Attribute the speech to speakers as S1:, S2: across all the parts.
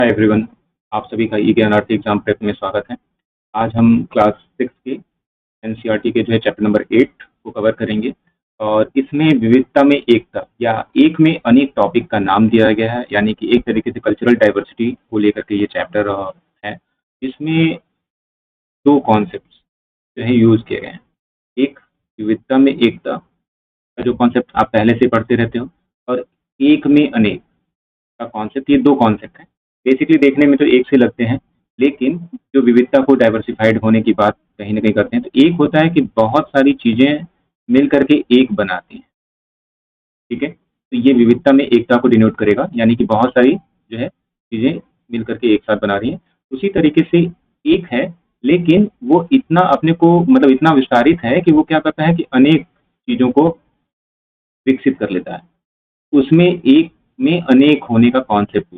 S1: Hi everyone. आप सभी का ई ज्ञानार्थी एग्जाम प्रेप में स्वागत है। आज हम क्लास 6 के एनसीईआरटी के जो है चैप्टर नंबर 8 को कवर करेंगे और इसमें विविधता में एकता या एक में अनेक टॉपिक का नाम दिया गया है, यानी कि एक तरीके से कल्चरल डाइवर्सिटी को लेकर के ये चैप्टर है। इसमें दो कॉन्सेप्ट जो है यूज किए गए हैं। एक विविधता में एकता का जो कॉन्सेप्ट आप पहले से पढ़ते रहते हो, और एक में अनेक का कॉन्सेप्ट, ये दो कॉन्सेप्ट हैं। बेसिकली देखने में तो एक से लगते हैं, लेकिन जो विविधता को डाइवर्सिफाइड होने की बात कहीं ना कहीं करते हैं, तो एक होता है कि बहुत सारी चीजें मिल करके एक बनाती हैं। ठीक है, तो ये विविधता में एकता को डिनोट करेगा, यानी कि बहुत सारी जो है चीजें मिल करके एक साथ बना रही हैं। उसी तरीके से एक है, लेकिन वो इतना अपने को मतलब इतना विस्तारित है कि वो क्या करता है कि अनेक चीजों को विकसित कर लेता है। उसमें एक में अनेक होने का कॉन्सेप्ट,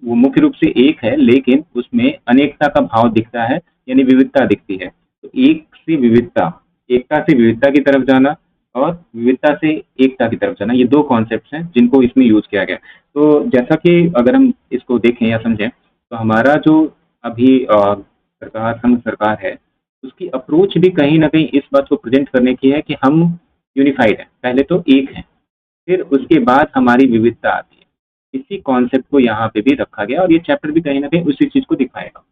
S1: वो मुख्य रूप से एक है लेकिन उसमें अनेकता का भाव दिखता है, यानी विविधता दिखती है। तो एक से विविधता, एकता से विविधता की तरफ जाना और विविधता से एकता की तरफ जाना, ये दो कॉन्सेप्ट्स हैं जिनको इसमें यूज किया गया। तो जैसा कि अगर हम इसको देखें या समझें, तो हमारा जो अभी सरकार, संघ सरकार है, उसकी अप्रोच भी कहीं ना कहीं इस बात को प्रेजेंट करने की है कि हम यूनिफाइड है, पहले तो एक है, फिर उसके बाद हमारी विविधता आती है। इसी कॉन्सेप्ट को यहाँ पे भी रखा गया और ये चैप्टर भी कहीं ना कहीं उसी चीज को दिखाएगा।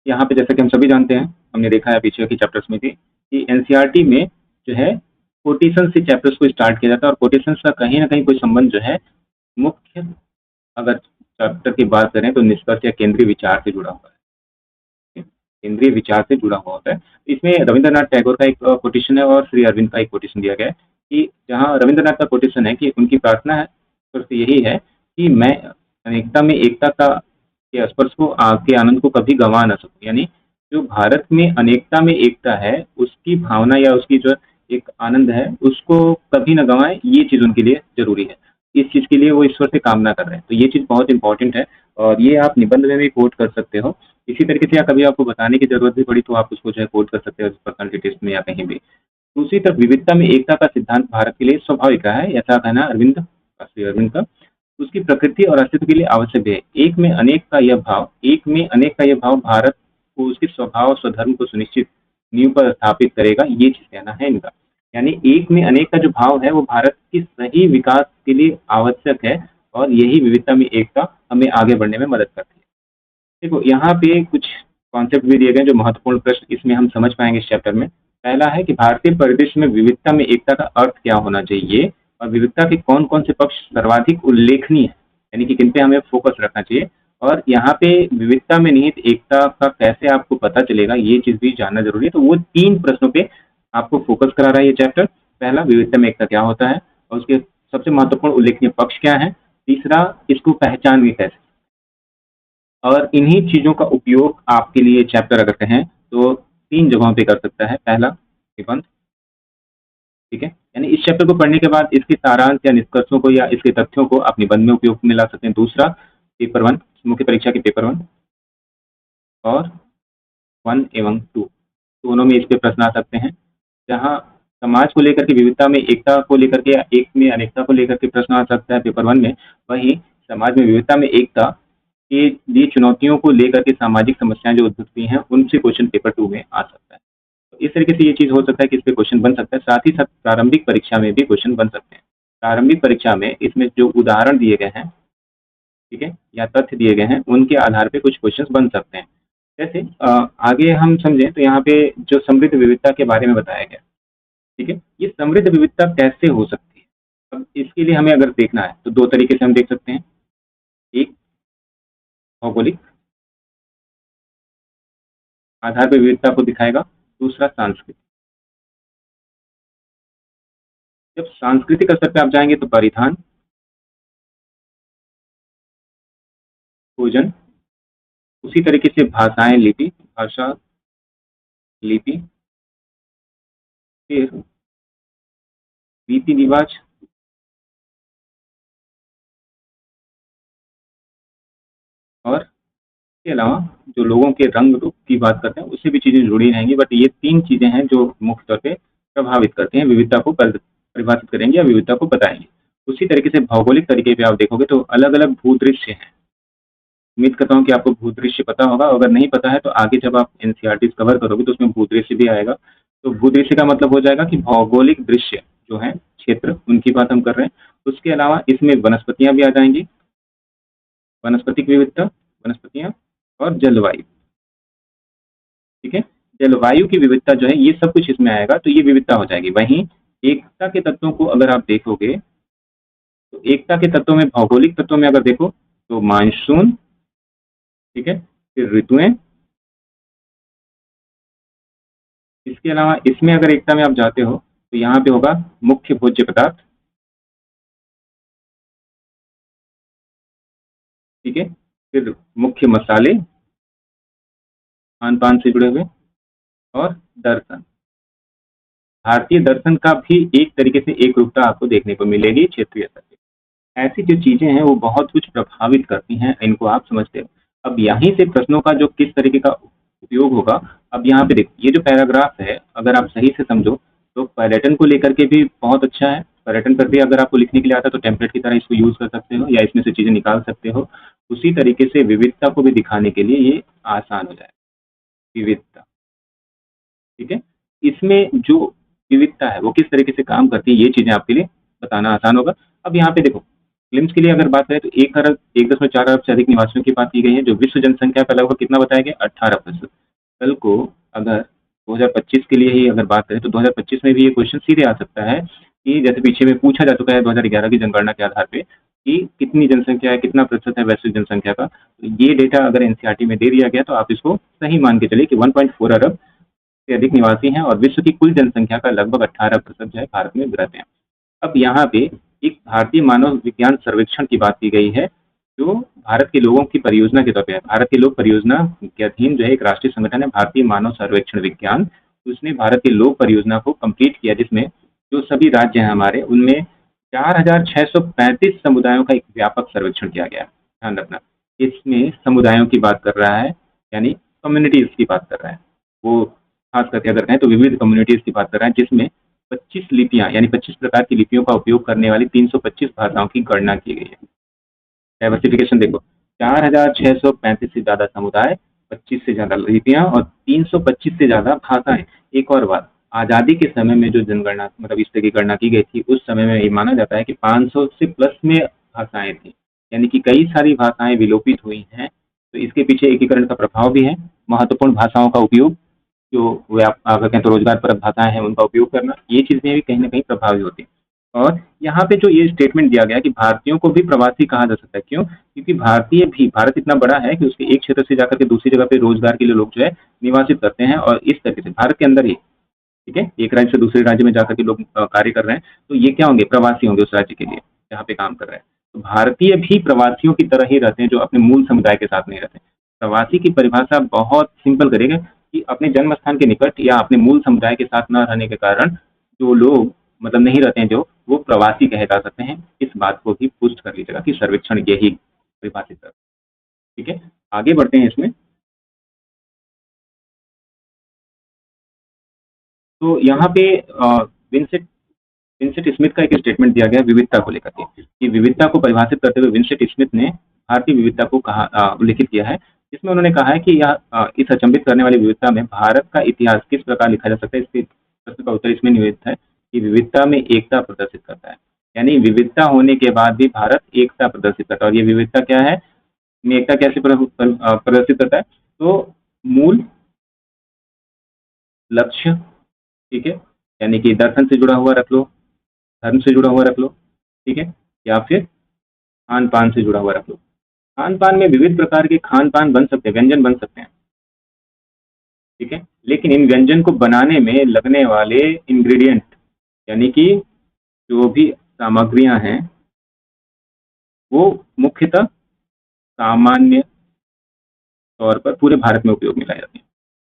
S1: यहाँ पे जैसा कि हम सभी जानते हैं, हमने देखा है पीछे के चैप्टर्स में भी, कि एनसीईआरटी में जो है कोटेशन से चैप्टर्स को स्टार्ट किया जाता है, और कोटेशन का कहीं ना कहीं कोई संबंध जो है मुख्य, अगर चैप्टर की बात करें तो निष्कर्ष या केंद्रीय विचार से जुड़ा हुआ है, केंद्रीय विचार से जुड़ा हुआ होता है। इसमें रविंद्रनाथ टैगोर का एक कोटेशन है और श्री अरविंद का एक कोटेशन दिया गया है, कि जहाँ रविंद्रनाथ का कोटेशन है कि उनकी प्रार्थना है तो यही है कि मैं अनेकता में एकता का के स्पर्श को, के आनंद को कभी गंवा ना सकूं। यानी जो भारत में अनेकता में एकता है, उसकी भावना या उसकी जो एक आनंद है, उसको कभी ना गंवाएं, ये चीज उनके लिए जरूरी है। इस चीज के लिए वो ईश्वर से कामना कर रहे हैं, तो ये चीज बहुत इंपॉर्टेंट है और ये आप निबंध में भी कोट कर सकते हो। इसी तरीके से या कभी आपको बताने की जरूरत भी पड़ी तो आप उसको जो है कोट कर सकते हो पर्सनैलिटी टेस्ट में या कहीं भी। दूसरी तरफ विविधता में एकता का सिद्धांत भारत के लिए स्वाभाविक रहा है, ऐसा कहना अरविंद, श्री अरविंद का। उसकी प्रकृति और अस्तित्व के लिए आवश्यक है। एक में अनेक का यह भाव, एक में अनेक का यह भाव भारत को उसके स्वभाव और स्वधर्म को सुनिश्चित नींव पर स्थापित करेगा, ये चीज कहना है इनका। यानी एक में अनेक का जो भाव है वो भारत की सही विकास के लिए आवश्यक है, और यही विविधता में एकता हमें आगे बढ़ने में मदद करती है। देखो यहाँ पे कुछ कॉन्सेप्ट भी दिए गए जो महत्वपूर्ण प्रश्न इसमें हम समझ पाएंगे इस चैप्टर में। पहला है कि भारतीय परिदृश्य में विविधता में एकता का अर्थ क्या होना चाहिए, और विविधता के कौन कौन से पक्ष सर्वाधिक उल्लेखनीय है, यानी कि किन पे हमें फोकस रखना चाहिए। और यहाँ पे विविधता में निहित एकता का कैसे आपको पता चलेगा, ये चीज भी जानना जरूरी है। तो वो तीन प्रश्नों पे आपको फोकस करा रहा है ये चैप्टर। पहला, विविधता में एकता क्या होता है और उसके सबसे महत्वपूर्ण उल्लेखनीय पक्ष क्या है। तीसरा, इसको पहचान भी कैसे, और इन्हीं चीजों का उपयोग आपके लिए चैप्टर अगर कहें तो तीन जगहों पे कर सकता है। पहला, निबंध, ठीक है, यानी इस चैप्टर को पढ़ने के बाद इसके सारांश या निष्कर्षों को या इसके तथ्यों को आप निबंध में उपयोग में ला सकते हैं। दूसरा, पेपर 1, मुख्य परीक्षा के पेपर 1 और 1 एवं 2 दोनों में इस पे प्रश्न आ सकते हैं, जहाँ समाज को लेकर के विविधता में एकता को लेकर के या एक में अनेकता को लेकर के प्रश्न आ सकता है पेपर 1 में। वहीं समाज में विविधता में एकता के लिए चुनौतियों को लेकर के सामाजिक समस्याएं जो उद्भवती हैं, उनसे क्वेश्चन पेपर 2 में आ सकता है। तो इस तरीके से ये चीज हो सकता है कि इस पे क्वेश्चन बन सकता है। साथ ही साथ प्रारंभिक परीक्षा में भी क्वेश्चन बन सकते हैं। प्रारंभिक परीक्षा में इसमें जो उदाहरण दिए गए हैं, ठीक है, या तथ्य दिए गए हैं, उनके आधार पे कुछ क्वेश्चन बन सकते हैं। जैसे आगे हम समझें तो यहाँ पे जो समृद्ध विविधता के बारे में बताया गया, ठीक है, ये समृद्ध विविधता कैसे हो सकती है। अब इसके लिए हमें अगर देखना है तो दो तरीके से हम देख सकते हैं। एक, भौगोलिक आधार पर विविधता को दिखाएगा। दूसरा, सांस्कृतिक। जब सांस्कृतिक स्तर पे आप जाएंगे तो परिधान, भोजन, उसी तरीके से भाषाएं, लिपि, भाषा, लिपि, फिर रीति रिवाज, और इसके अलावा जो लोगों के रंग रूप की बात करते हैं उससे भी चीजें जुड़ी रहेंगी। बट ये तीन चीजें हैं जो मुख्य तौर पे प्रभावित करते हैं, विविधता को परिभाषित करेंगे या विविधता को बताएंगे। उसी तरीके से भौगोलिक तरीके पे आप देखोगे तो अलग अलग भूदृश्य हैं, उम्मीद करता हूँ कि आपको भूदृश्य पता होगा, अगर नहीं पता है तो आगे जब आप एनसीईआरटी कवर करोगे तो उसमें भूदृश्य भी आएगा। तो भूदृश्य का मतलब हो जाएगा कि भौगोलिक दृश्य जो है क्षेत्र, उनकी बात हम कर रहे हैं। उसके अलावा इसमें वनस्पतियां भी आ जाएंगी, वनस्पतिक विविधता, वनस्पतियां और जलवायु। ठीक है, जलवायु की विविधता जो है ये सब कुछ इसमें आएगा, तो ये विविधता हो जाएगी। वहीं एकता के तत्वों को अगर आप देखोगे तो एकता के तत्वों में, भौगोलिक तत्वों में अगर देखो तो मानसून, ठीक है, फिर ऋतुएं। इसके अलावा इसमें अगर एकता में आप जाते हो तो यहाँ पे होगा मुख्य भोज्य पदार्थ, ठीक है, फिर मुख्य मसाले खान पान से जुड़े हुए, और दर्शन। भारतीय दर्शन का भी एक तरीके से एक रूपता आपको देखने को मिलेगी क्षेत्रीय स्तर पे। ऐसी जो चीजें हैं वो बहुत कुछ प्रभावित करती हैं, इनको आप समझते हो। अब यहीं से प्रश्नों का जो किस तरीके का उपयोग होगा, अब यहाँ पे देखो, ये जो पैराग्राफ है अगर आप सही से समझो तो पर्यटन को लेकर के भी बहुत अच्छा है। पर्यटन पर भी अगर आपको लिखने के लिए आता है तो टेम्पलेट की तरह इसको यूज कर सकते हो या इसमें से चीजें निकाल सकते हो। उसी तरीके से विविधता को भी दिखाने के लिए ये आसान हो जाए, विविधता। ठीक है, इसमें जो विविधता है वो किस तरीके से काम करती है, ये चीजें आपके लिए बताना आसान होगा। अब यहाँ पे देखो, फिल्म्स के लिए अगर बात करें तो 1.4 अरब से अधिक निवासियों की बात की गई है, जो विश्व जनसंख्या का लगभग कितना बताया गया, 18%। कल को अगर 2025 के लिए ही अगर बात करें तो 2025 में भी ये क्वेश्चन सीधे आ सकता है कि जैसे पीछे में पूछा जा चुका है 2011 की जनगणना के आधार पे कि कितनी जनसंख्या है, कितना प्रतिशत है वैश्विक जनसंख्या का। तो ये डेटा अगर एनसीईआरटी में दे दिया गया तो आप इसको सही मान के चलिए कि 1.4 अरब से अधिक निवासी हैं और विश्व की कुल जनसंख्या का लगभग 18% जो है भारत में रहते हैं। अब यहाँ पे एक भारतीय मानव विज्ञान सर्वेक्षण की बात की गई है, जो भारत के लोगों की परियोजना के तौर पे है। भारत के लोक परियोजना के अधीन जो है एक राष्ट्रीय संगठन है भारतीय मानव सर्वेक्षण विज्ञान, उसने भारत के लोक परियोजना को कंप्लीट किया, जिसमें जो सभी राज्य हैं हमारे उनमें 4,635 समुदायों का एक व्यापक सर्वेक्षण किया गया है। ध्यान रखना, इसमें समुदायों की बात कर रहा है, यानी कम्युनिटीज की बात कर रहा है। वो खास करके अगर कहें तो विविध कम्युनिटीज की बात कर रहा है, जिसमें 25 लिपियां यानी 25 प्रकार की लिपियों का उपयोग करने वाली 325 भाषाओं की गणना की गई है। डाइवर्सिफिकेशन देखो, 4,635 से ज्यादा समुदाय, 25 से ज्यादा लिपियां और 325 से ज्यादा भाषाएं। एक और बात, आजादी के समय में जो जनगणना मतलब इस तरह की गणना की गई थी, उस समय में ये माना जाता है कि 500 से प्लस में भाषाएं थी, यानी कि कई सारी भाषाएं विलोपित हुई हैं। तो इसके पीछे एकीकरण का प्रभाव भी है। महत्वपूर्ण भाषाओं का उपयोग, जो अगर कहें तो रोजगार परक भाषाएं हैं उनका उपयोग करना, ये चीजें भी कहीं ना कहीं प्रभावी होती हैं। और यहाँ पे जो ये स्टेटमेंट दिया गया कि भारतीयों को भी प्रवासी कहा जा सकता है, क्यों? क्योंकि भारतीय भी, भारत इतना बड़ा है कि उसके एक क्षेत्र से जाकर के दूसरी जगह पे रोजगार के लिए लोग जो है निवासित करते हैं, और इस तरीके से भारत के अंदर ही, ठीक है, एक राज्य से दूसरे राज्य में जाकर के लोग कार्य कर रहे हैं, तो ये क्या होंगे, प्रवासी होंगे उस राज्य के लिए जहाँ पे काम कर रहे हैं। तो भारतीय भी प्रवासियों की तरह ही रहते हैं, जो अपने मूल समुदाय के साथ नहीं रहते। प्रवासी की परिभाषा बहुत सिंपल करेगा कि अपने जन्म स्थान के निकट या अपने मूल समुदाय के साथ न रहने के कारण जो लोग मतलब नहीं रहते हैं, जो वो प्रवासी कहे जा सकते हैं। इस बात को भी पुष्ट कर लीजिएगा कि सर्वेक्षण यही परिभाषित कर। ठीक है, आगे बढ़ते हैं इसमें। तो यहाँ पे विंसेंट विंसेंट स्मिथ का एक स्टेटमेंट दिया गया विविधता को लेकर के, कि विविधता को परिभाषित करते हुए विंसेंट स्मिथ ने भारतीय विविधता को कहा उल्लेखित किया है। इसमें उन्होंने कहा है कि यह इस अचंभित करने वाली विविधता में भारत का इतिहास किस प्रकार लिखा जा सकता है। इसके प्रश्न का उत्तर इसमें निहित है कि विविधता में एकता प्रदर्शित करता है, यानी विविधता होने के बाद भी भारत एकता प्रदर्शित करता है। और ये विविधता क्या है, में एकता कैसे प्रदर्शित करता है, तो मूल, लक्ष्य, ठीक है, यानी कि दर्शन से जुड़ा हुआ रख लो, धर्म से जुड़ा हुआ रख लो, ठीक है, या फिर खान पान से जुड़ा हुआ रख लो। खान पान में विविध प्रकार के खान पान बन सकते हैं, व्यंजन बन सकते हैं, ठीक है, लेकिन इन व्यंजन को बनाने में लगने वाले इंग्रेडिएंट, यानी कि जो भी सामग्रियां हैं, वो मुख्यतः सामान्य तौर पर पूरे भारत में उपयोग में लाई जाती हैं।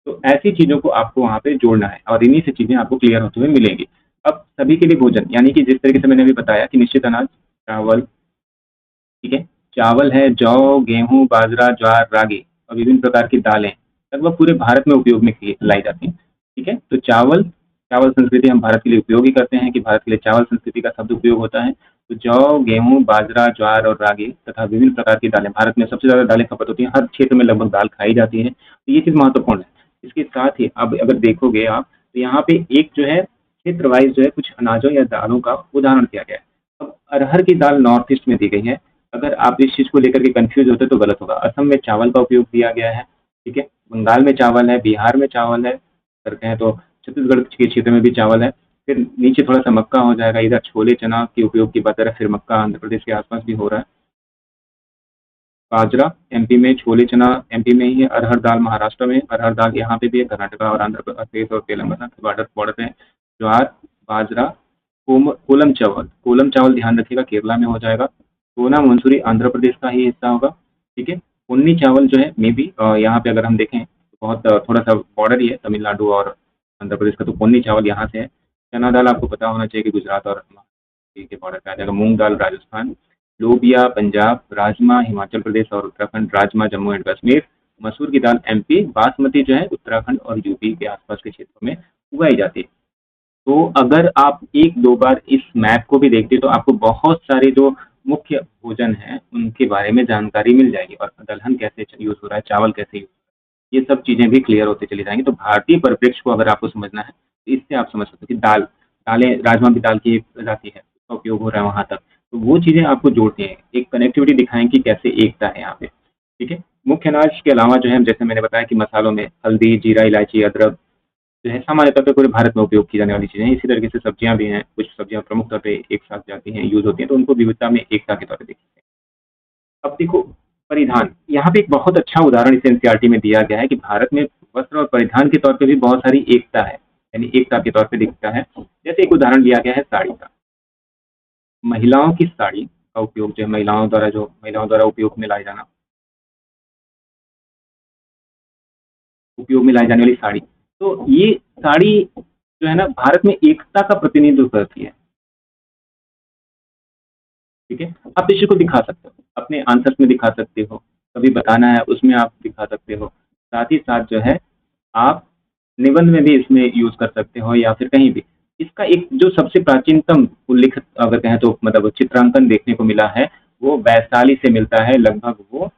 S1: तो ऐसी चीजों को आपको वहां पे जोड़ना है और इन्हीं से चीजें आपको क्लियर होते हुए मिलेंगी। अब सभी के लिए भोजन, यानी कि जिस तरीके से मैंने अभी बताया कि निश्चित अनाज, चावल, ठीक है, चावल है, जौ, गेहूं, बाजरा, ज्वार, रागी और विभिन्न प्रकार की दालें लगभग पूरे भारत में उपयोग में लाई जाती हैं। ठीक है, तो चावल, चावल संस्कृति हम भारत के लिए उपयोग ही करते हैं कि भारत के लिए चावल संस्कृति का शब्द उपयोग होता है। तो जौ, गेहूँ, बाजरा, ज्वार और रागी तथा विभिन्न प्रकार की दालें, भारत में सबसे ज़्यादा दालें खपत होती हैं, हर क्षेत्र में लगभग दाल खाई जाती है, तो ये चीज़ महत्वपूर्ण है। इसके साथ ही अब अगर देखोगे आप, तो यहाँ पे एक जो है क्षेत्र वाइज़ जो है कुछ अनाजों या दालों का उदाहरण दिया गया है। अब अरहर की दाल नॉर्थ ईस्ट में दी गई है, अगर आप इस चीज़ को लेकर के कन्फ्यूज़ होते तो गलत होगा। असम में चावल का उपयोग दिया गया है, ठीक है? बंगाल में चावल है, बिहार में चावल है, करते हैं तो छत्तीसगढ़ के क्षेत्र में भी चावल है। फिर नीचे थोड़ा-सा मक्का हो जाएगा, इधर छोले चना के उपयोग की बात है, फिर मक्का आंध्र प्रदेश के आस-पास भी हो रहा है। बाजरा एमपी में, छोले चना एमपी में ही है, अरहर दाल महाराष्ट्र में, अरहर दाल यहाँ पे भी है, कर्नाटका और आंध्र प्रदेश और तेलंगाना के बॉर्डर बॉर्डर पे है। ज्वार, बाजरा, कोलम चावल ध्यान रखिएगा केरला में हो जाएगा। सोना मंसूरी आंध्र प्रदेश का ही हिस्सा होगा, ठीक है। पुन्नी चावल जो है मे बी यहाँ पे अगर हम देखें तो बहुत थोड़ा सा बॉर्डर ही है तमिलनाडु और आंध्र प्रदेश का, तो पुन्नी चावल यहाँ से है। चना दाल आपको पता होना चाहिए कि गुजरात और महाराष्ट्र के बॉर्डर पे आ जाएगा। मूंग दाल राजस्थान, लोबिया पंजाब, राजमा हिमाचल प्रदेश और उत्तराखंड, राजमा जम्मू एंड कश्मीर, मसूर की दाल एमपी, बासमती जो है उत्तराखंड और यूपी के आसपास के क्षेत्रों में उगाई जाती है। तो अगर आप एक दो बार इस मैप को भी देखते तो आपको बहुत सारे जो मुख्य भोजन हैं उनके बारे में जानकारी मिल जाएगी, और दलहन कैसे यूज हो रहा है, चावल कैसे यूज, ये सब चीजें भी क्लियर होते चली जाएंगी। तो भारतीय परिप्रेक्ष्य को अगर आपको समझना है तो इससे आप समझ सकते हो कि दालें, राजमा भी दाल की प्रजाति है, उसका उपयोग हो रहा है वहां तक, तो वो चीजें आपको जोड़ती हैं, एक कनेक्टिविटी दिखाएंगी कैसे एकता है यहाँ पे, ठीक है। मुख्य अनाज के अलावा जो है जैसे मैंने बताया कि मसालों में हल्दी, जीरा, इलायची, अदरक जो है सामान्य तौर पे पूरे भारत में उपयोग की जाने वाली चीजें हैं। इसी तरीके से सब्जियां भी हैं, कुछ सब्जियां प्रमुख तौर पे एक साथ जाती हैं, यूज होती हैं, तो उनको विविधता में एकता के तौर पे देखते हैं। अब देखो परिधान, यहाँ पे एक बहुत अच्छा उदाहरण इस एनसीईआरटी में दिया गया है कि भारत में वस्त्र और परिधान के तौर पे भी बहुत सारी एकता है, यानी एकता के तौर पे दिखता है। जैसे एक उदाहरण लिया गया है साड़ी का, महिलाओं की साड़ी का उपयोग जो है महिलाओं द्वारा उपयोग में लाई जाने वाली साड़ी, तो ये साड़ी जो है ना भारत में एकता का प्रतिनिधित्व करती है, ठीक है। आप इसी को दिखा सकते हो, अपने आंसर्स में दिखा सकते हो, कभी बताना है उसमें आप दिखा सकते हो, साथ ही साथ जो है आप निबंध में भी इसमें यूज कर सकते हो या फिर कहीं भी। इसका एक जो सबसे प्राचीनतम उल्लेख अगर कहें तो मतलब चित्रांकन देखने को मिला है, वो वैशाली से मिलता है, लगभग वो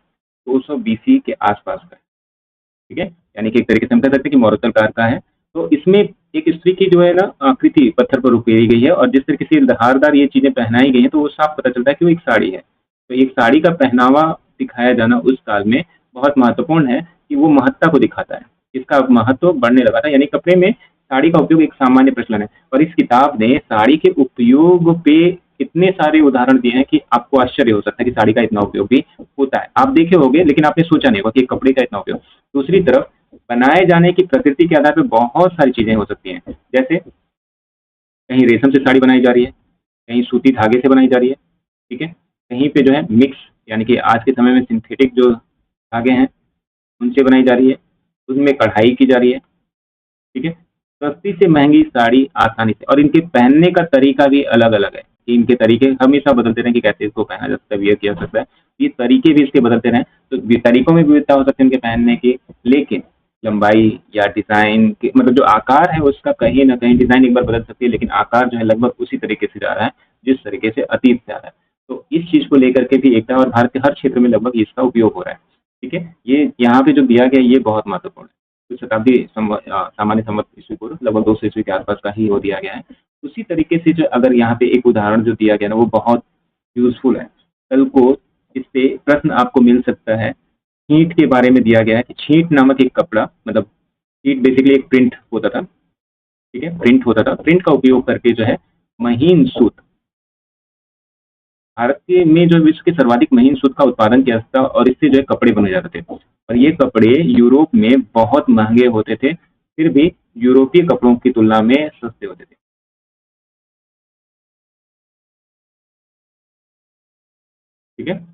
S1: 200 बीसी के आसपास का है, ठीक है। यानी कि एक तरीके से हम कह सकते हैं कि मौर्य काल का है। तो इसमें एक स्त्री की जो है ना आकृति पत्थर पर उकेरी गई है, और जिस तरीके से धारदार ये चीजें पहनाई गई हैं तो वो साफ पता चलता है कि वो एक साड़ी है। तो एक साड़ी का पहनावा दिखाया जाना उस काल में बहुत महत्वपूर्ण है कि वो महत्ता को दिखाता है, इसका महत्व बढ़ने लगा था, यानी कपड़े में साड़ी का उपयोग एक सामान्य प्रचलन है। और इस किताब ने साड़ी के उपयोग पे इतने सारे उदाहरण दिए हैं कि आपको आश्चर्य हो सकता है कि साड़ी का इतना उपयोग भी होता है। आप देखे होंगे लेकिन आपने सोचा नहीं होगा कि कपड़े का इतना उपयोग। दूसरी तरफ बनाए जाने की प्रकृति के आधार पर बहुत सारी चीजें हो सकती हैं, जैसे कहीं रेशम से साड़ी बनाई जा रही है, कहीं सूती धागे से बनाई जा रही है, ठीक है। कहीं पे जो है मिक्स, यानी कि आज के समय में सिंथेटिक जो धागे हैं उनसे बनाई जा रही है, उसमें कढ़ाई की जा रही है, ठीक है। सस्ती से महंगी साड़ी आसानी से, और इनके पहनने का तरीका भी अलग अलग है कि इनके तरीके हमेशा बदलते रहें कि कैसे इसको पहना जा सकता है, वियर किया जा सकता है, ये तरीके भी इसके बदलते रहें, तो तरीकों में विविधता हो सकती है इनके पहनने की, लेकिन लंबाई या डिजाइन के मतलब जो आकार है उसका कहीं ना कहीं डिजाइन एक बार बदल सकती है, लेकिन आकार जो है लगभग उसी तरीके से जा रहा है जिस तरीके से अतीत से आ रहा है। तो इस चीज को लेकर के भी एकता, और भारत के हर क्षेत्र में लगभग इसका उपयोग हो रहा है, ठीक है। ये यहाँ पे जो दिया गया है ये बहुत महत्वपूर्ण है। कुछ शताब्दी सामान्य संवत ईस्वी पूर्व लगभग 200 ईस्वी के आसपास का ही वो दिया गया है। उसी तरीके से जो अगर यहाँ पे एक उदाहरण जो दिया गया ना वो बहुत यूजफुल है, कल को इस पे प्रश्न आपको मिल सकता है। छींट के बारे में दिया गया है कि छींट नामक एक कपड़ा, मतलब छींट बेसिकली एक प्रिंट होता था, ठीक है, प्रिंट होता था, प्रिंट का उपयोग करके जो है महीन सूत, भारत के में जो विश्व के सर्वाधिक महीन सूत का उत्पादन किया जाता था, और इससे जो है कपड़े बने जाते थे, और ये कपड़े यूरोप में बहुत महंगे होते थे, फिर भी यूरोपीय कपड़ों की तुलना में सस्ते होते थे, ठीक है।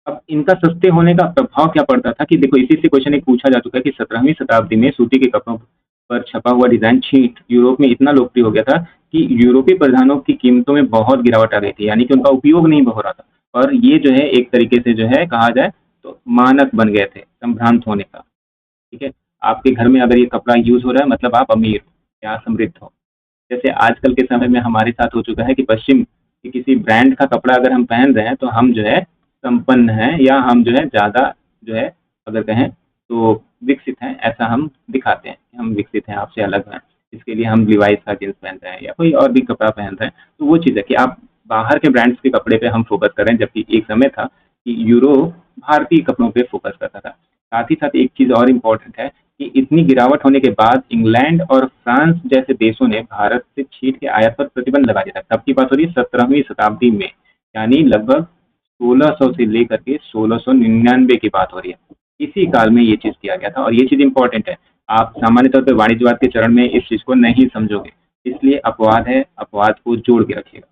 S1: अब इनका सस्ते होने का प्रभाव क्या पड़ता था कि देखो इसी से क्वेश्चन एक पूछा जा चुका है कि 17वीं शताब्दी में सूती के कपड़ों पर छपा हुआ डिजाइन छींट यूरोप में इतना लोकप्रिय हो गया था कि यूरोपीय परिधानों की कीमतों में बहुत गिरावट आ गई थी, यानी कि उनका उपयोग नहीं हो रहा था, और ये जो है एक तरीके से जो है कहा जाए तो मानक बन गए थे संभ्रांत होने का, ठीक है। आपके घर में अगर ये कपड़ा यूज हो रहा है मतलब आप अमीर हो या समृद्ध हो। जैसे आजकल के समय में हमारे साथ हो चुका है कि पश्चिम कि किसी ब्रांड का कपड़ा अगर हम पहन रहे हैं तो हम जो है संपन्न हैं, या हम जो है ज़्यादा जो है अगर कहें तो विकसित हैं, ऐसा हम दिखाते हैं कि हम विकसित हैं, आपसे अलग हैं। इसके लिए हम लिवाइस का जीन्स पहन रहे हैं या कोई और भी कपड़ा पहन रहे हैं। तो वो चीज़ है कि आप बाहर के ब्रांड्स के कपड़े पे हम फोकस कर रहे हैं, जबकि एक समय था कि यूरोप भारतीय कपड़ों पे फोकस करता था। साथ ही साथ एक चीज़ और इम्पोर्टेंट है कि इतनी गिरावट होने के बाद इंग्लैंड और फ्रांस जैसे देशों ने भारत से छीट के आयात पर प्रतिबंध लगा दिया था। तब की बात हो रही है 17वीं शताब्दी में, यानी लगभग 1600 से लेकर के 1699 की बात हो रही है। इसी काल में ये चीज़ किया गया था, और ये चीज़ इंपॉर्टेंट है। आप सामान्य तौर पर वाणिज्यवाद के चरण में इस चीज़ को नहीं समझोगे, इसलिए अपवाद है, अपवाद को जोड़ के रखिएगा।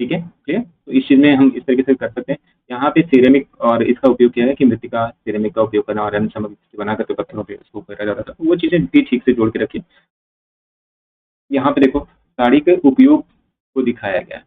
S1: ठीक है, क्लियर? तो इस चीज़ में हम इस तरीके से कर सकते हैं। यहाँ पे सिरेमिक और इसका उपयोग किया है कि मृतिका सिरेमिक का उपयोग करना और अन्य सामग्री से बना करके पत्थरों पे इसको करा जाता था। तो वो चीज़ें भी ठीक से जोड़ के रखिए। यहाँ पे देखो साड़ी के उपयोग को दिखाया गया है।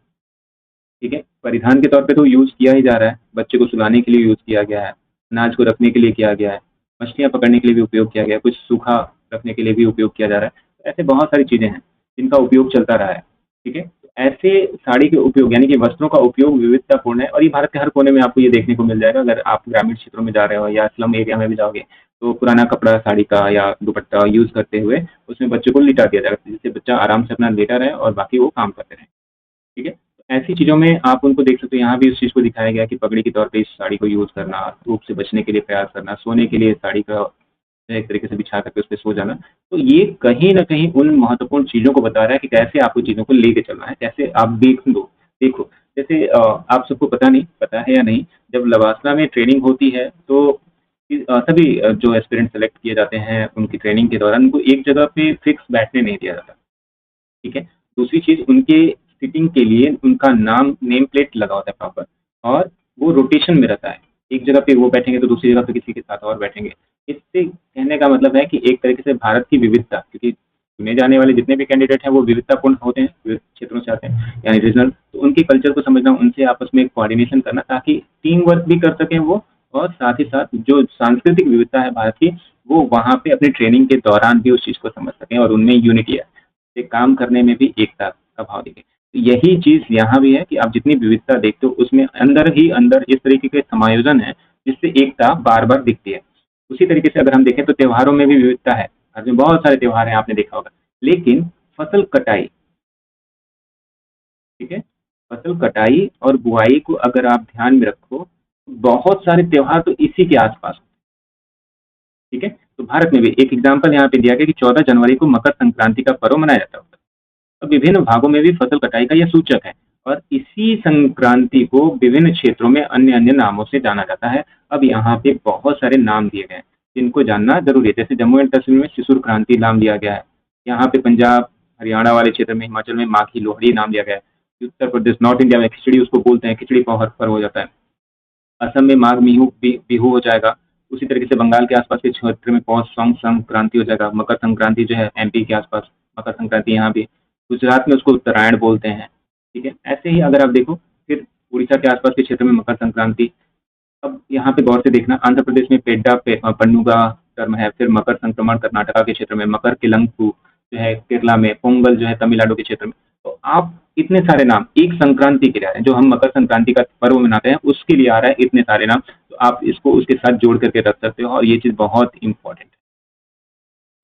S1: ठीक है, परिधान के तौर पे तो यूज़ किया ही जा रहा है, बच्चे को सुलाने के लिए यूज़ किया गया है, अनाज को रखने के लिए किया गया है, मछलियाँ पकड़ने के लिए भी उपयोग किया गया है, कुछ सूखा रखने के लिए भी उपयोग किया जा रहा है। ऐसे बहुत सारी चीज़ें हैं जिनका उपयोग चलता रहा है। ठीक है, तो ऐसे साड़ी के उपयोग यानी कि वस्त्रों का उपयोग विविधतापूर्ण है, और ये भारत के हर कोने में आपको ये देखने को मिल जाएगा। अगर आप ग्रामीण क्षेत्रों में जा रहे हो या स्लम एरिया में भी जाओगे तो पुराना कपड़ा साड़ी का या दुपट्टा यूज़ करते हुए उसमें बच्चे को लिटा दिया जाएगा, जिससे बच्चा आराम से अपना लेटा रहे और बाकी वो काम करते रहें। ठीक है, तो ऐसी चीज़ों में आप उनको देख सकते हो। यहाँ भी उस चीज़ को दिखाया गया है कि पगड़ी के तौर पे इस साड़ी को यूज़ करना, धूप से बचने के लिए प्रयास करना, सोने के लिए साड़ी का एक तरीके से बिछा करके उस पे सो जाना। तो ये कहीं न कहीं उन महत्वपूर्ण चीज़ों को बता रहा है कि कैसे आपको चीज़ों को लेके चलना है, कैसे आप देखो। जैसे आप सबको पता है या नहीं, जब लवासना में ट्रेनिंग होती है तो सभी जो एस्पिरेंट सेलेक्ट किए जाते हैं उनकी ट्रेनिंग के दौरान उनको एक जगह पे फिक्स बैठने नहीं दिया जाता। ठीक है? दूसरी चीज़, उनके सीटिंग के लिए उनका नेम प्लेट लगा होता है प्रॉपर, और वो रोटेशन में रहता है। एक जगह पे वो बैठेंगे तो दूसरी जगह पे किसी के साथ और बैठेंगे। इससे कहने का मतलब है कि एक तरीके से भारत की विविधता, क्योंकि चुने जाने वाले जितने भी कैंडिडेट हैं वो विविधतापूर्ण होते हैं, विविध क्षेत्रों से आते हैं यानी रीजनल, तो उनके कल्चर को समझना, उनसे आपस में कोऑर्डिनेशन करना ताकि टीम वर्क भी कर सकें वो, और साथ ही साथ जो सांस्कृतिक विविधता है भारत की, वो वहाँ पे अपनी ट्रेनिंग के दौरान भी उस चीज़ को समझ सकें और उनमें यूनिटी है। से काम करने में भी एकता का भाव दिखे। तो यही चीज़ यहाँ भी है कि आप जितनी विविधता देखते हो उसमें अंदर ही अंदर इस तरीके के समायोजन है जिससे एकता बार-बार दिखती है। उसी तरीके से अगर हम देखें तो त्योहारों में भी विविधता है। भारत में बहुत सारे त्योहार हैं, आपने देखा होगा। लेकिन फसल कटाई, ठीक है? फसल कटाई और बुआई को अगर आप ध्यान में रखो, बहुत सारे त्योहार तो इसी के आस-पास, ठीक है? तो भारत में भी एक एग्ज़ाम्पल यहाँ पे दिया गया कि 14 जनवरी को मकर संक्रांति का पर्व मनाया जाता है। अब विभिन्न भागों में भी फसल कटाई का यह सूचक है, और इसी संक्रांति को विभिन्न क्षेत्रों में अन्य अन्य नामों से जाना जाता है। अब यहाँ पे बहुत सारे नाम दिए गए हैं जिनको जानना जरूरी है। जैसे जम्मू एंड कश्मीर में शिशुर क्रांति नाम दिया गया है, यहाँ पे पंजाब हरियाणा वाले क्षेत्र में, हिमाचल में माघी लोहड़ी नाम दिया गया है, उत्तर प्रदेश नॉर्थ इंडिया में खिचड़ी उसको बोलते हैं, खिचड़ी पर्व हो जाता है। असम में माघ बिहू हो जाएगा। उसी तरीके से बंगाल के आसपास के क्षेत्र में पौष संक्रांति हो जाएगा। मकर संक्रांति जो है एमपी के आसपास मकर संक्रांति, यहाँ भी गुजरात में उसको उत्तरायण बोलते हैं। ठीक है, ऐसे ही अगर आप देखो फिर उड़ीसा के आसपास के क्षेत्र में मकर संक्रांति। अब यहाँ पे गौर से देखना, आंध्र प्रदेश में पन्नुगा टर्म है, फिर मकर संक्रमण कर्नाटका के क्षेत्र में, मकर किलंकु जो है केरला में, पोंगल जो है तमिलनाडु के क्षेत्र में। तो आप इतने सारे नाम एक संक्रांति के लिए आ रहे हैं, जो हम मकर संक्रांति का पर्व मनाते हैं उसके लिए आ रहा है इतने सारे नाम। तो आप इसको उसके साथ जोड़ करके रख सकते हो, और ये चीज़ बहुत इंपॉर्टेंट है।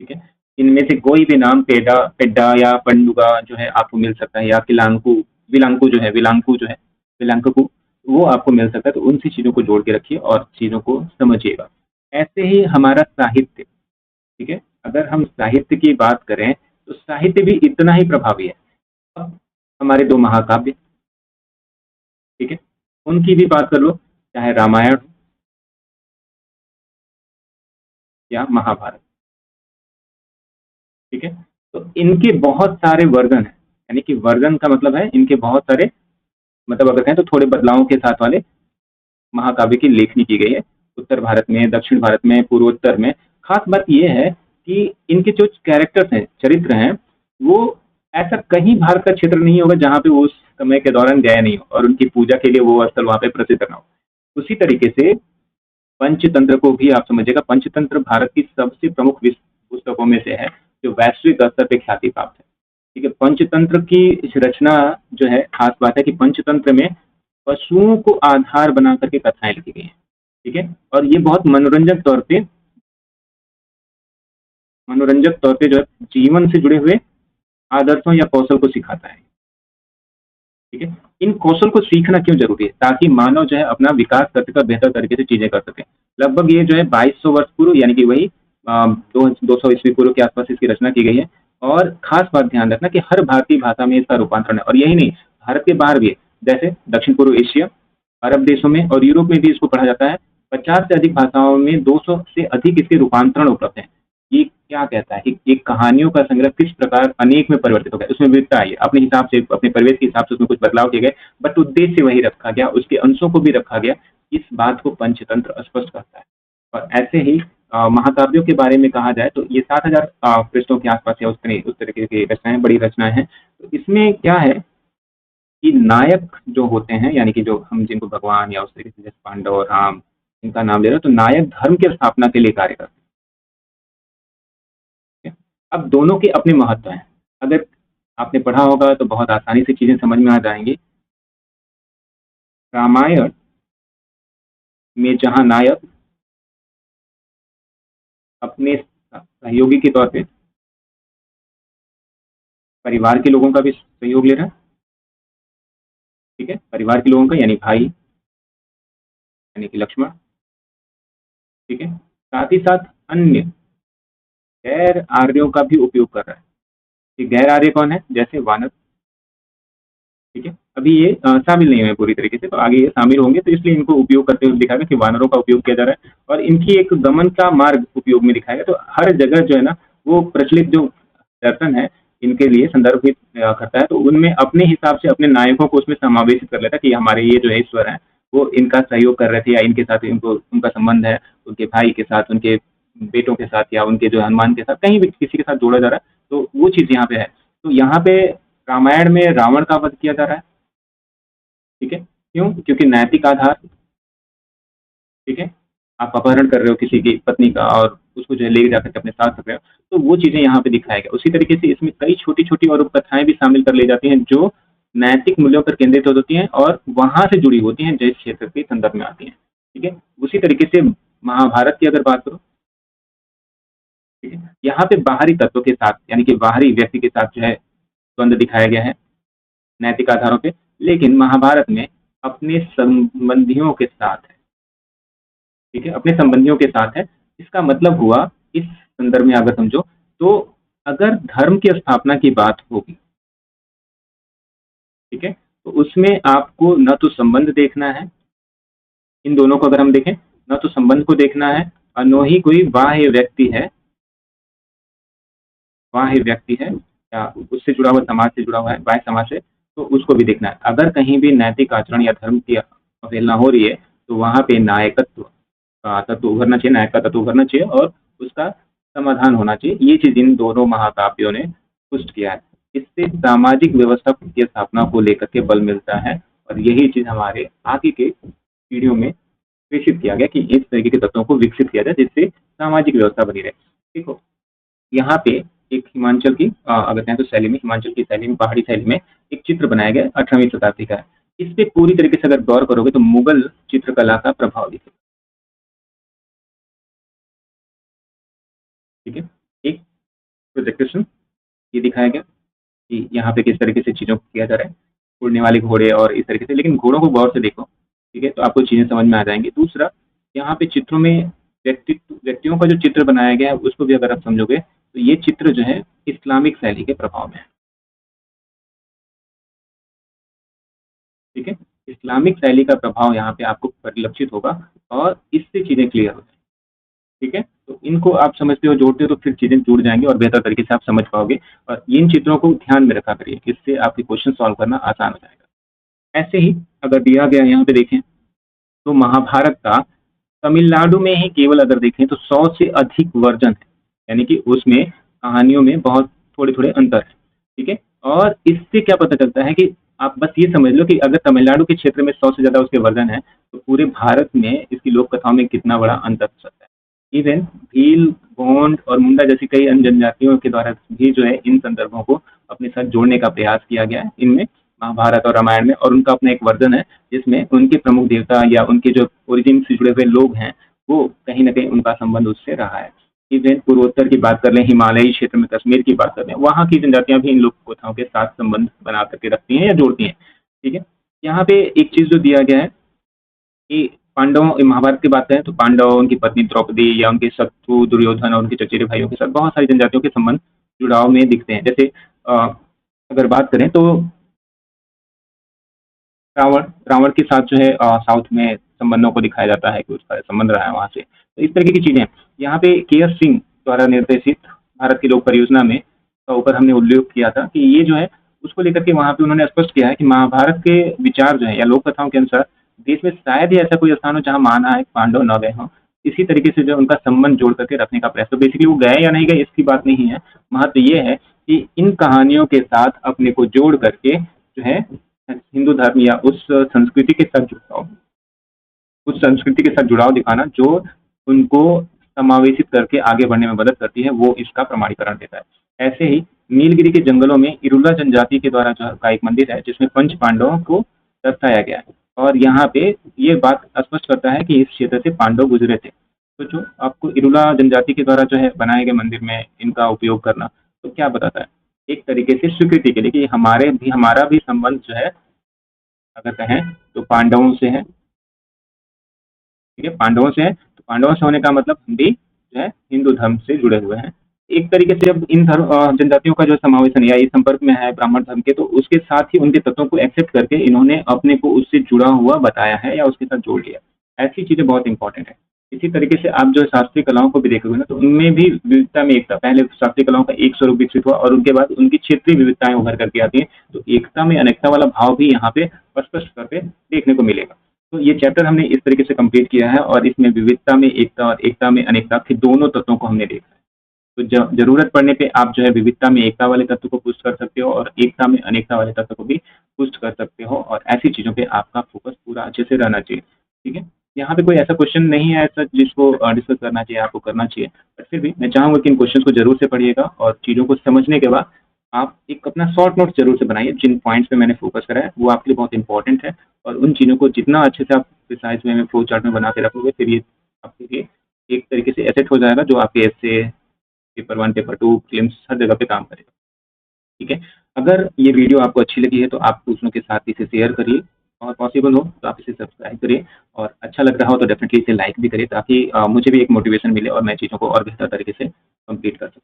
S1: ठीक है, इनमें से कोई भी नाम पेड्डा या पंडुगा जो है आपको मिल सकता है, या किलांकु विलांकु जो है विलांकु, वो आपको मिल सकता है। तो उन सी चीज़ों को जोड़ के रखिए और चीज़ों को समझिएगा। ऐसे ही हमारा साहित्य, ठीक है, अगर हम साहित्य की बात करें तो साहित्य भी इतना ही प्रभावी है। अब हमारे दो महाकाव्य, ठीक है, उनकी भी बात कर लो, चाहे रामायण हो या महाभारत। ठीक है, तो इनके बहुत सारे वर्जन हैं, यानी कि वर्जन का मतलब है इनके बहुत सारे, मतलब अगर कहें तो थोड़े बदलावों के साथ वाले महाकाव्य की लेखनी की गई है। उत्तर भारत में, दक्षिण भारत में, पूर्वोत्तर में। खास बात यह है कि इनके जो कैरेक्टर्स हैं, चरित्र हैं, वो ऐसा कहीं भारत का क्षेत्र नहीं होगा जहाँ पे वो उस समय के दौरान गए नहीं हो और उनकी पूजा के लिए वो स्थल वहाँ पे प्रसिद्ध ना हो। उसी तरीके से पंचतंत्र को भी आप समझिएगा। पंचतंत्र भारत की सबसे प्रमुख पुस्तकों में से है जो वैश्विक स्तर पे ख्याति प्राप्त है। ठीक है। पंचतंत्र की इस रचना जो है खास बात है कि पंचतंत्र में पशुओं को आधार बना करके कथाएं लिखी गई हैं। ठीक है, और ये बहुत मनोरंजक तौर पे जो है जीवन से जुड़े हुए आदर्शों या कौशल को सिखाता है। ठीक है, इन कौशल को सीखना क्यों जरूरी है? ताकि मानव जो है अपना विकास करते कर बेहतर तरीके से चीजें कर सके। लगभग ये जो है 2200 वर्ष पूर्व यानी कि वही 200 ईस्वी पूर्व के आसपास इसकी रचना की गई है। और खास बात ध्यान रखना कि हर भारतीय भाषा में इसका रूपांतरण है, और यही नहीं, भारत के बाहर भी है। जैसे दक्षिण पूर्व एशिया, अरब देशों में और यूरोप में भी इसको पढ़ा जाता है। 50 से अधिक भाषाओं में 200 से अधिक इसके रूपांतरण उपलब्ध हैं। ये क्या कहता है कि एक कहानियों का संग्रह किस प्रकार अनेक में परिवर्तित हो गया, उसमें विविधता आई है। अपने हिसाब से, अपने परिवेश के हिसाब से उसमें कुछ बदलाव किए गए, बट उद्देश्य वही रखा गया, उसके अंशों को भी रखा गया। इस बात को पंचतंत्र स्पष्ट करता है। और ऐसे ही महाकाव्यों के बारे में कहा जाए तो ये 7000 पृष्ठों के आसपास है, उस तरीके की रचनाएं, बड़ी रचनाएं हैं। तो इसमें क्या है कि नायक जो होते हैं, यानी कि जो हम जिनको भगवान या उस तरीके से जैसे पांडव और राम इनका नाम ले रहे हो, तो नायक धर्म की स्थापना के लिए कार्य करते हैं। अब दोनों के अपने महत्व हैं। अगर आपने पढ़ा होगा तो बहुत आसानी से चीजें समझ में आ जाएंगी। रामायण में जहां नायक अपने सहयोगी के तौर पे परिवार के लोगों का भी सहयोग ले रहा है। ठीक है, परिवार के लोगों का यानी भाई, यानी कि लक्ष्मण। ठीक है, साथ ही साथ अन्य गैर आर्यों का भी उपयोग कर रहा है। कि गैर आर्य कौन है? जैसे वानर। ठीक है, अभी ये शामिल नहीं हुए पूरी तरीके से, तो आगे ये शामिल होंगे, तो इसलिए इनको उपयोग करते हुए दिखाएगा कि वानरों का उपयोग किया जा रहा है और इनकी एक गमन का मार्ग उपयोग में दिखाएगा। तो हर जगह जो है ना, वो प्रचलित जो दर्शन है इनके लिए संदर्भित करता है, तो उनमें अपने हिसाब से अपने नायकों को उसमें समावेशित कर लेता है कि हमारे ये जो है ईश्वर है वो इनका सहयोग कर रहे थे, या इनके साथ इनको उनका संबंध है, उनके भाई के साथ, उनके बेटों के साथ, या उनके जो हनुमान के साथ, कहीं भी किसी के साथ जोड़ा जा रहा है। तो वो चीज यहाँ पे है। तो यहाँ पे रामायण में रावण का वध किया जा रहा है। ठीक है, क्यों? क्योंकि नैतिक आधार। ठीक है, आप अपहरण कर रहे हो किसी की पत्नी का और उसको जो है ले जाकर के अपने साथ रख रहे हो, तो वो चीजें यहाँ पे दिखाया गया। उसी तरीके से इसमें कई छोटी छोटी और कथाएं भी शामिल कर ली जाती हैं जो नैतिक मूल्यों पर केंद्रित होती हैं और वहां से जुड़ी होती हैं, जिस क्षेत्र के संदर्भ में आती हैं। ठीक है, उसी तरीके से महाभारत की अगर बात करो, ठीक है, यहाँ पे बाहरी तत्व के साथ यानी कि बाहरी व्यक्ति के साथ जो है द्वंद्व दिखाया गया है नैतिक आधारों पे, लेकिन महाभारत में अपने संबंधियों के साथ है। ठीक है, अपने संबंधियों के साथ है। इसका मतलब हुआ इस संदर्भ में अगर समझो तो अगर धर्म की स्थापना की बात होगी, ठीक है, तो उसमें आपको न तो संबंध देखना है, इन दोनों को अगर हम देखें, न तो संबंध को देखना है और न ही कोई बाह्य व्यक्ति है या उससे जुड़ा हुआ समाज से जुड़ा हुआ है, बाह्य समाज से, तो उसको भी देखना है। अगर कहीं भी नैतिक आचरण या धर्म की अवहेलना हो रही है तो वहां पे नायकत्व का तत्व उभरना चाहिए, नायक का तत्व उभरना चाहिए और उसका समाधान होना चाहिए। ये चीज इन दोनों महाकाव्यों ने पुष्ट किया है। इससे सामाजिक व्यवस्था की स्थापना को लेकर के बल मिलता है और यही चीज हमारे आगे के पीढ़ियों में प्रेषित किया गया कि इस तरीके के तत्वों को विकसित किया जाए जिससे सामाजिक व्यवस्था बनी रहे। देखो यहाँ पे एक हिमाचल की अगर कहें तो शैली में, हिमाचल की शैली में, पहाड़ी शैली में एक चित्र बनाया गया 18वीं शताब्दी का है। इस पे पूरी तरीके से अगर गौर करोगे तो मुगल चित्रकला का प्रभाव दिखेगा। ठीक है, एक प्रोजेक्टेशन ये दिखाया गया कि यहाँ पे किस तरीके से चीजों को किया जा रहा है, उड़ने वाले घोड़े और इस तरीके से, लेकिन घोड़ों को गौर से देखो, ठीक है, तो आपको चीजें समझ में आ जाएंगी। दूसरा, यहाँ पे चित्रों में व्यक्तियों का जो चित्र बनाया गया है उसको भी अगर आप समझोगे तो ये चित्र जो है इस्लामिक शैली के प्रभाव में है। ठीक है, इस्लामिक शैली का प्रभाव यहाँ पे आपको परिलक्षित होगा और इससे चीजें क्लियर हो जाएंगी। ठीक है, तो इनको आप समझते हो, जोड़ते हो, तो फिर चीजें जुड़ जाएंगी और बेहतर तरीके से आप समझ पाओगे। और इन चित्रों को ध्यान में रखा करिए, इससे आपके क्वेश्चन सॉल्व करना आसान हो जाएगा। ऐसे ही अगर दिया गया यहाँ पे देखें तो महाभारत का तमिलनाडु में ही केवल अगर देखें तो 100 से अधिक वर्जन है, यानी कि उसमें कहानियों में बहुत थोड़े थोड़े अंतर है। ठीक है, और इससे क्या पता चलता है कि आप बस ये समझ लो कि अगर तमिलनाडु के क्षेत्र में 100 से ज्यादा उसके वर्जन है तो पूरे भारत में इसकी लोक कथाओं में कितना बड़ा अंतर हो सकता है। इवन भील, गोंड और मुंडा जैसी कई अन्य जनजातियों के द्वारा भी जो है इन संदर्भों को अपने साथ जोड़ने का प्रयास किया गया है इनमें, महाभारत और रामायण में, और उनका अपना एक वर्जन है जिसमें उनके प्रमुख देवता या उनके जो ओरिजिन से जुड़े हुए लोग हैं वो कहीं न कहीं उनका संबंध उससे रहा है। इवन पूर्वोत्तर की बात कर लें, हिमालयी क्षेत्र में कश्मीर की बात कर लें, वहाँ की जनजातियाँ भी इन लोक कथाओं के साथ संबंध बना कर के रखती हैं या जोड़ती हैं। ठीक है? यहाँ पे एक चीज़ जो दिया गया है कि पांडवों महाभारत की बात करें तो पांडव, उनकी पत्नी द्रौपदी या उनके शत्रु दुर्योधन और उनके चचेरे भाइयों के साथ बहुत सारी जनजातियों के संबंध जुड़ाव में दिखते हैं। जैसे अ, अगर बात करें तो रावण रावण के साथ जो है साउथ में संबंधों को दिखाया जाता है कि उसका संबंध रहा है वहाँ से। तो इस तरीके की चीज़ें यहाँ पे के एस सिंह द्वारा निर्देशित भारत की लोक परियोजना में का ऊपर हमने उल्लेख किया था कि ये जो है उसको लेकर के वहाँ पे उन्होंने स्पष्ट किया है कि महाभारत के विचार जो है या लोक कथाओं के अनुसार देश में शायद ही ऐसा कोई स्थान हो जहाँ माना है कि पांडव न गए हों। इसी तरीके से जो उनका संबंध जोड़ करके रखने का प्रयास, तो बेसिकली वो गए या नहीं गए इसकी बात नहीं है। महत्व ये है कि इन कहानियों के साथ अपने को जोड़ करके जो है हिंदू धर्म या उस संस्कृति के साथ जुड़ाव दिखाना जो उनको समावेशित करके आगे बढ़ने में मदद करती है, वो इसका प्रमाणीकरण देता है। ऐसे ही नीलगिरी के जंगलों में इरुला जनजाति के द्वारा जो का एक मंदिर है जिसमें पंच पांडवों को दर्शाया गया है, और यहाँ पे ये बात स्पष्ट करता है कि इस क्षेत्र से पांडव गुजरे थे। तो जो आपको इरुला जनजाति के द्वारा जो है बनाए गए मंदिर में इनका उपयोग करना, तो क्या बताता है? एक तरीके से स्वीकृति के लिए कि हमारा भी संबंध जो है अगर कहें तो पांडवों से है। ठीक है, पांडवों से है, तो पांडवों से होने का मतलब हम भी जो है हिंदू धर्म से जुड़े हुए हैं। एक तरीके से अब इन जनजातियों का जो समावेशन या इस संपर्क में है ब्राह्मण धर्म के, तो उसके साथ ही उनके तत्वों को एक्सेप्ट करके इन्होंने अपने को उससे जुड़ा हुआ बताया है या उसके साथ जोड़ लिया। ऐसी चीज़ें बहुत इंपॉर्टेंट है। इसी तरीके से आप जो शास्त्रीय कलाओं को भी देखोगे ना, तो उनमें भी विविधता में एकता, पहले शास्त्रीय कलाओं का एक स्वरूप विकसित हुआ और उनके बाद उनकी क्षेत्रीय विविधताएं उभर करके आती हैं, तो एकता में अनेकता वाला भाव भी यहाँ पे स्पष्ट करके देखने को मिलेगा। तो ये चैप्टर हमने इस तरीके से कंप्लीट किया है और इसमें विविधता में एकता और एकता में अनेकता के दोनों तत्वों को हमने देखा है। तो जरूरत पड़ने पे आप जो है विविधता में एकता वाले तत्व को पुष्ट कर सकते हो और एकता में अनेकता वाले तत्व को भी पुष्ट कर सकते हो, और ऐसी चीज़ों पे आपका फोकस पूरा अच्छे से रहना चाहिए। ठीक है, यहाँ पे कोई ऐसा क्वेश्चन नहीं है ऐसा जिसको डिस्कस करना चाहिए, आपको करना चाहिए, बट फिर भी मैं चाहूँगा कि इन क्वेश्चन को जरूर से पढ़िएगा और चीज़ों को समझने के बाद आप एक अपना शॉर्ट नोट जरूर से बनाइए। जिन पॉइंट्स पे मैंने फोकस करा है वो आपके लिए बहुत इंपॉर्टेंट है, और उन चीज़ों को जितना अच्छे से आप प्रिसाइज वे में फ्लो चार्ट में बना के रखोगे, फिर ये आपके लिए एक तरीके से एसेट हो जाएगा जो आपके ऐसे पेपर 1, पेपर 2, प्रीलिम्स हर जगह पे काम करेगा। ठीक है? अगर ये वीडियो आपको अच्छी लगी है तो आप दूसरों के साथ इसे शेयर करिए, और पॉसिबल हो तो आप इसे सब्सक्राइब करिए, और अच्छा लग रहा हो तो डेफिनिटली इसे लाइक भी करिए ताकि मुझे भी एक मोटिवेशन मिले और मैं चीज़ों को और बेहतर तरीके से कंप्लीट कर सकूँ।